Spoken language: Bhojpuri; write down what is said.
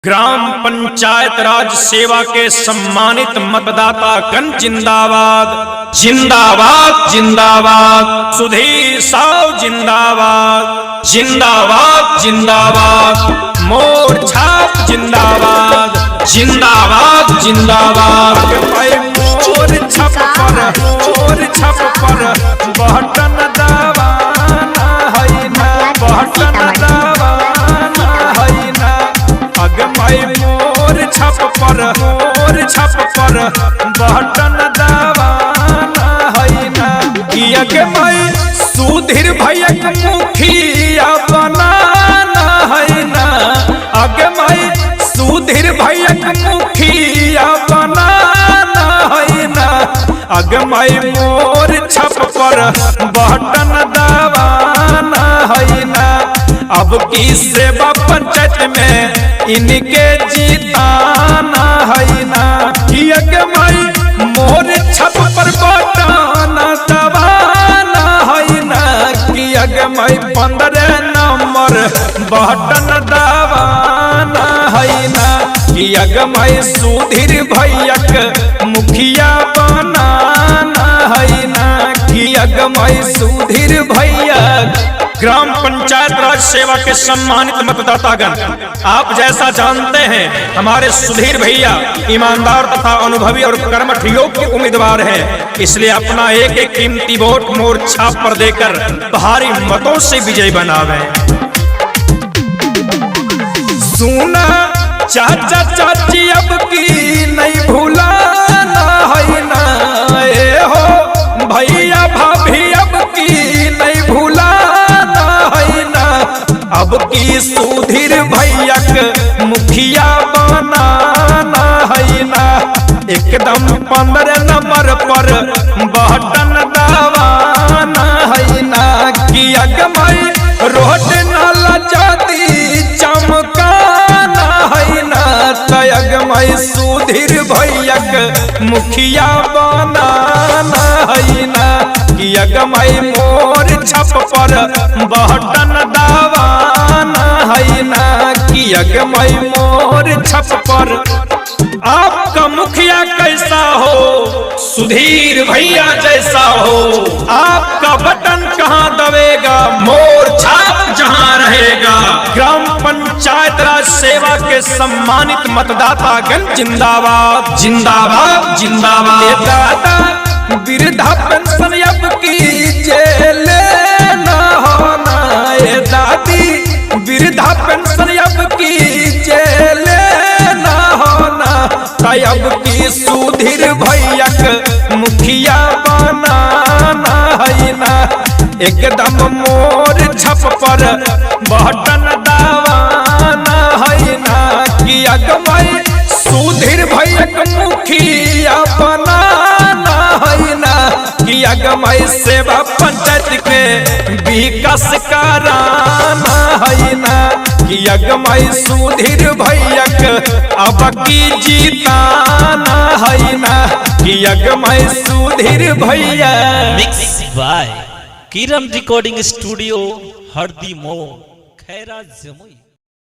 ग्राम पंचायत राज सेवा के सम्मानित मतदाता गण जिंदाबाद जिंदाबाद जिंदाबाद। सुधीर साव जिंदाबाद जिंदाबाद जिंदाबाद। मोर छाप जिंदाबाद जिंदाबाद जिंदाबाद। मोर छप पर बटन दबाना है ना, बटन दबाना है ना। अगमाई मोर छप पर बटन दबाना है ना। अगमाई सुधीर भैया मुखिया बनाना है ना। अगमाई सुधीर भैया मुखिया बनाना है ना। अगमाई मोर छप पर बटन दबाना है ना। अब की सेवा पंचायत में इनके जीताना है ना। अगमाई मोर छप पर बटन दबाना है ना। अगमाई 15 नंबर बटन दबाना है ना। अगमाई सुधीर भैया मुखिया बनाना है ना। अगमाई सुधीर भैया। ग्राम पंचायत राज सेवा के सम्मानित मतदातागण, आप जैसा जानते हैं हमारे सुधीर भैया ईमानदार तथा अनुभवी और कर्मठ योग्य उम्मीदवार हैं, इसलिए अपना एक एक कीमती वोट मोर छाप पर देकर भारी मतों से विजयी बनावे। सुना चाचा चाची अब की नहीं भूलाना है ना। ए हो भैया भाभी अब की नहीं भूलाना है ना। अब की सुधीर भैया मुखिया बनाना है ना। एकदम 15 नंबर पर बटन दबाना है ना। अगमाई रोड नाला जाती चमकाना है ना। अगमाई सुधीर भैया मुखिया बनाना है ना। अगमाई मोर छप पर बटन दबाना है ना। अगमाई मोर छप पर। आपका मुखिया कैसा हो, सुधीर भैया जैसा हो। आपका बटन कहाँ दबेगा, मोर छाप जहाँ रहेगा। ग्राम पंचायत राज सेवा के सम्मानित मतदाता गण जिंदाबाद जिंदाबाद जिंदाबाद। दादा वृद्धा पेंशन अब की जेल न होना। दादी वृद्धा पेंशन अब की जेल न होना। अब की सुधीर भैया मुखिया बनाना है ना। एकदम मोर छप पर बटन दबाना है ना। अगमाई सुधीर भैया मुखिया बनाना है ना। अगमाई सेवा पंचायत के विकास कराना है ना। अगमाई सुधीर भैया अब की जीताना है ना। अगमाई सुधीर भैया। Mix by Kiran recording studio Hardi Mod खैरा जमुई।